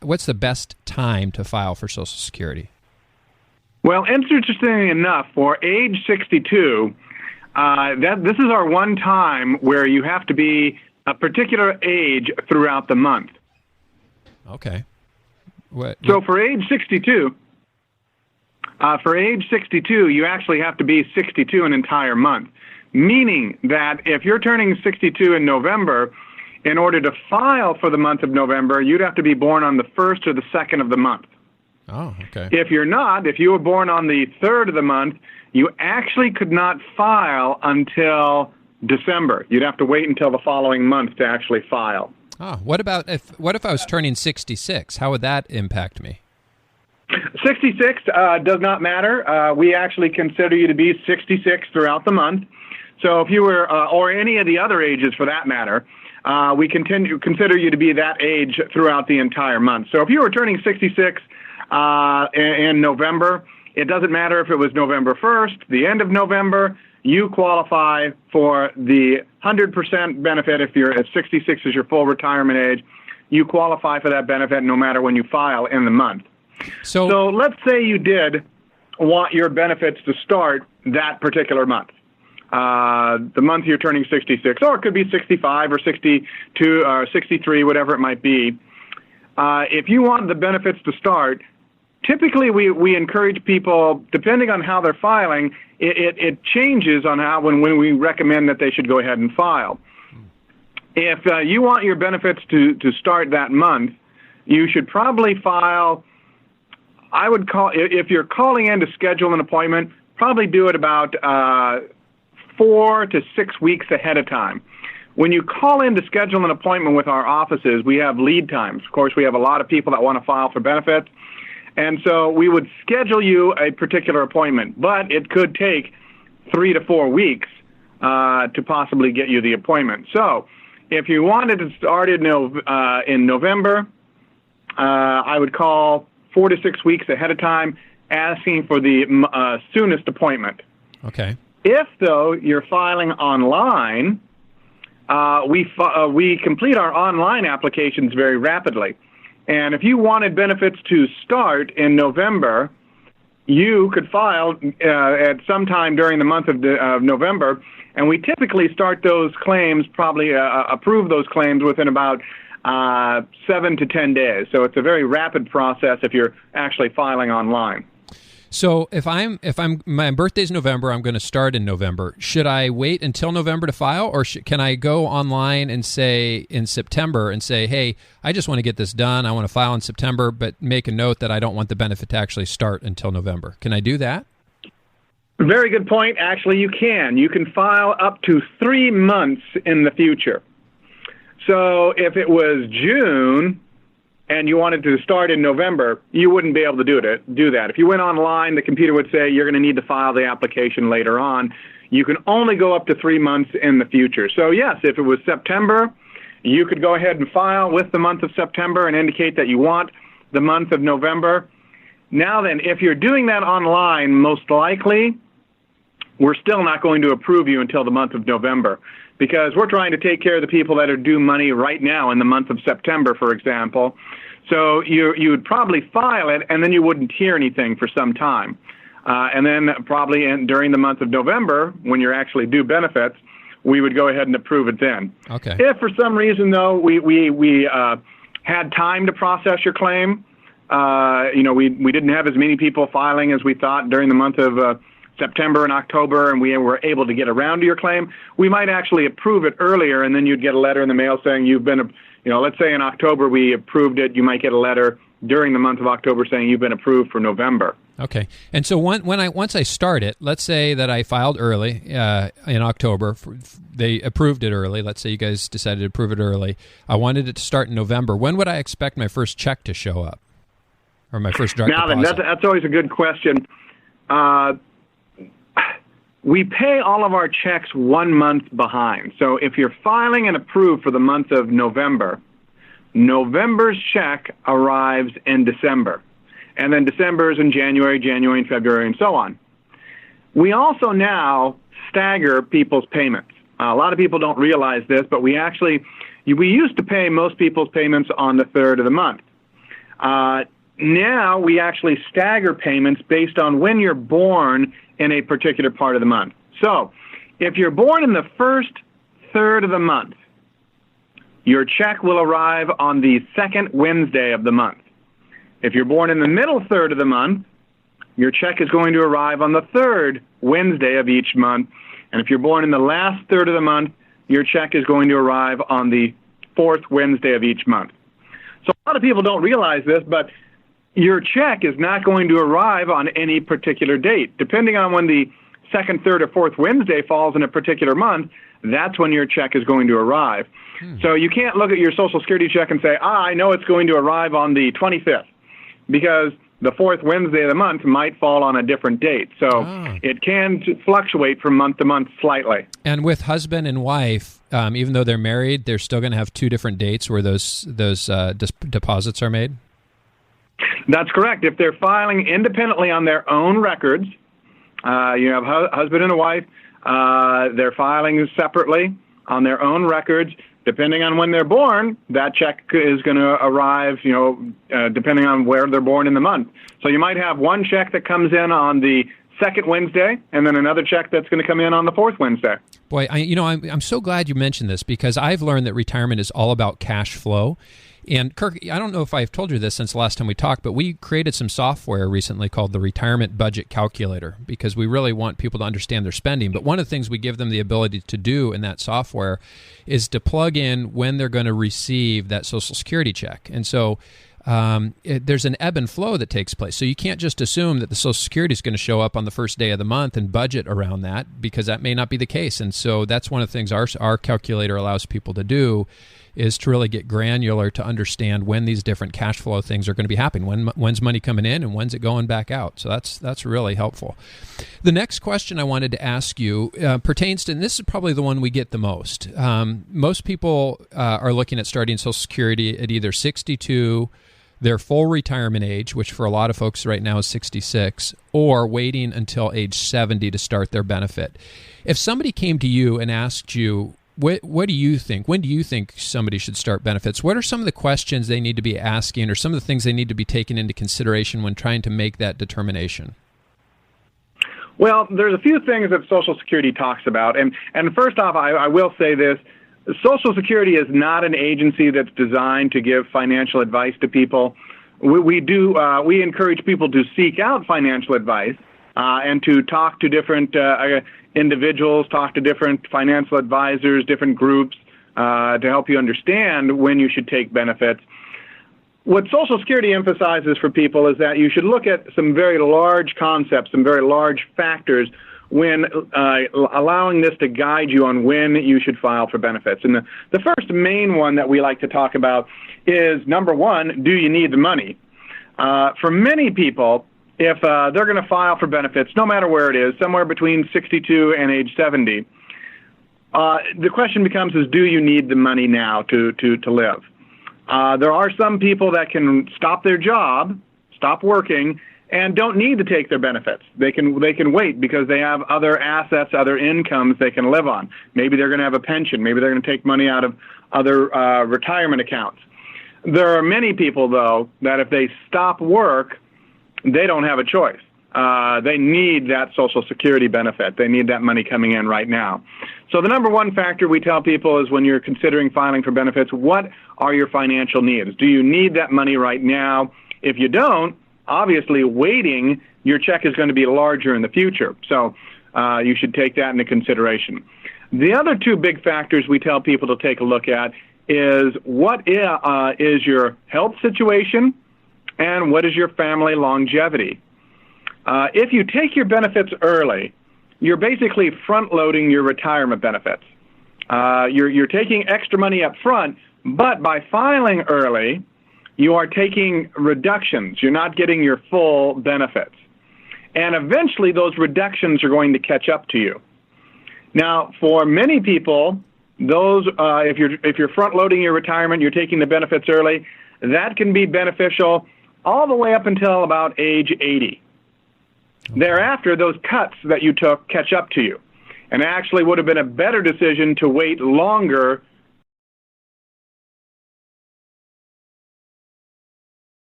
what's the best time to file for Social Security? Well, interestingly enough, for age 62, this is our one time where you have to be a particular age throughout the month. Okay. So for age 62, you actually have to be 62 an entire month, meaning that if you're turning 62 in November, in order to file for the month of November, you'd have to be born on the 1st or the 2nd of the month. Oh, okay. If you're not, if you were born on the 3rd of the month, you actually could not file until December. You'd have to wait until the following month to actually file. Oh, what if I was turning 66? How would that impact me? 66 does not matter. We actually consider you to be 66 throughout the month. So if you were, or any of the other ages for that matter, we consider you to be that age throughout the entire month. So if you were turning 66 in November, it doesn't matter if it was November 1st, the end of November, you qualify for the 100% benefit. If 66 is your full retirement age, you qualify for that benefit no matter when you file in the month. So let's say you did want your benefits to start that particular month. The month you're turning 66, or it could be 65 or 62 or 63, whatever it might be. If you want the benefits to start, typically we encourage people, depending on how they're filing, it changes on how when we recommend that they should go ahead and file. If you want your benefits to start that month, you should probably file, I would call, if you're calling in to schedule an appointment, probably do it about 4 to 6 weeks ahead of time. When you call in to schedule an appointment with our offices, we have lead times. Of course, we have a lot of people that want to file for benefits. And so we would schedule you a particular appointment, but it could take 3 to 4 weeks to possibly get you the appointment. So if you wanted to start in November, I would call 4 to 6 weeks ahead of time asking for the soonest appointment. Okay. If, though, you're filing online, we complete our online applications very rapidly. And if you wanted benefits to start in November, you could file at some time during the month of November, and we typically start those claims, probably approve those claims within about 7 to 10 days. So it's a very rapid process if you're actually filing online. So if my birthday's November, I'm going to start in November. Should I wait until November to file, or can I go online and say in September and say, hey, I just want to get this done. I want to file in September, but make a note that I don't want the benefit to actually start until November. Can I do that? Very good point. Actually, you can. You can file up to 3 months in the future. So if it was June and you wanted to start in November, you wouldn't be able to do that. If you went online, the computer would say you're going to need to file the application later on. You can only go up to 3 months in the future. So yes, if it was September, you could go ahead and file with the month of September and indicate that you want the month of November. Now then, if you're doing that online, most likely, we're still not going to approve you until the month of November, because we're trying to take care of the people that are due money right now in the month of September, for example. So you would probably file it, and then you wouldn't hear anything for some time. And then probably during the month of November, when you're actually due benefits, we would go ahead and approve it then. Okay. If for some reason, though, we had time to process your claim, we didn't have as many people filing as we thought during the month of September and October, and we were able to get around to your claim, we might actually approve it earlier, and then you'd get a letter in the mail saying you've been, let's say in October we approved it, you might get a letter during the month of October saying you've been approved for November. Okay. And so once I start it, let's say that I filed early in October, they approved it early. Let's say you guys decided to approve it early. I wanted it to start in November. When would I expect my first check to show up, or my first direct deposit? Now, that's always a good question. We pay all of our checks 1 month behind. So if you're filing and approved for the month of November, November's check arrives in December. And then December's in January and February, and so on. We also now stagger people's payments. A lot of people don't realize this, but we used to pay most people's payments on the 3rd of the month. Now we actually stagger payments based on when you're born in a particular part of the month. So if you're born in the first third of the month, your check will arrive on the second Wednesday of the month. If you're born in the middle third of the month, your check is going to arrive on the third Wednesday of each month. And if you're born in the last third of the month, your check is going to arrive on the fourth Wednesday of each month. So a lot of people don't realize this, but your check is not going to arrive on any particular date. Depending on when the second, third, or fourth Wednesday falls in a particular month, that's when your check is going to arrive. So you can't look at your Social Security check and say, I know it's going to arrive on the 25th, because the fourth Wednesday of the month might fall on a different date. So it can fluctuate from month to month slightly. And with husband and wife, even though they're married, they're still going to have two different dates where those deposits are made? That's correct. If they're filing independently on their own records, you have husband and a wife, they're filing separately on their own records. Depending on when they're born, that check is going to arrive, depending on where they're born in the month. So you might have one check that comes in on the second Wednesday, and then another check that's going to come in on the fourth Wednesday. Boy, I'm so glad you mentioned this, because I've learned that retirement is all about cash flow. And Kirk, I don't know if I've told you this since the last time we talked, but we created some software recently called the Retirement Budget Calculator, because we really want people to understand their spending. But one of the things we give them the ability to do in that software is to plug in when they're going to receive that Social Security check. And so there's an ebb and flow that takes place. So you can't just assume that the Social Security is going to show up on the first day of the month and budget around that, because that may not be the case. And so that's one of the things our calculator allows people to do, is to really get granular to understand when these different cash flow things are going to be happening. When's money coming in and when's it going back out? So that's really helpful. The next question I wanted to ask you pertains to, and this is probably the one we get the most. Most people are looking at starting Social Security at either 62, their full retirement age, which for a lot of folks right now is 66, or waiting until age 70 to start their benefit. If somebody came to you and asked you, what do you think? When do you think somebody should start benefits? What are some of the questions they need to be asking, or some of the things they need to be taking into consideration when trying to make that determination? Well, there's a few things that Social Security talks about. And first off, I will say this. Social Security is not an agency that's designed to give financial advice to people. We encourage people to seek out financial advice and to talk to different individuals, talk to different financial advisors, different groups to help you understand when you should take benefits. What Social Security emphasizes for people is that you should look at some very large concepts, some very large factors when allowing this to guide you on when you should file for benefits. And the first main one that we like to talk about is, number one, do you need the money? For many people, if they're going to file for benefits, no matter where it is, somewhere between 62 and age 70, the question becomes is, do you need the money now to live? There are some people that can stop their job, stop working, and don't need to take their benefits. They can wait because they have other assets, other incomes they can live on. Maybe they're going to have a pension. Maybe they're going to take money out of other retirement accounts. There are many people, though, that if they stop work, they don't have a choice. They need that Social Security benefit. They need that money coming in right now. So the number one factor we tell people is when you're considering filing for benefits, what are your financial needs? Do you need that money right now? If you don't, obviously waiting, your check is going to be larger in the future. So you should take that into consideration. The other two big factors we tell people to take a look at is what is your health situation and what is your family longevity. If you take your benefits early, you're basically front-loading your retirement benefits. You're taking extra money up front, but by filing early, you are taking reductions. You're not getting your full benefits. And eventually, those reductions are going to catch up to you. Now, for many people, those if you're front-loading your retirement, you're taking the benefits early, that can be beneficial all the way up until about age 80. Okay. Thereafter, those cuts that you took catch up to you. And actually would have been a better decision to wait longer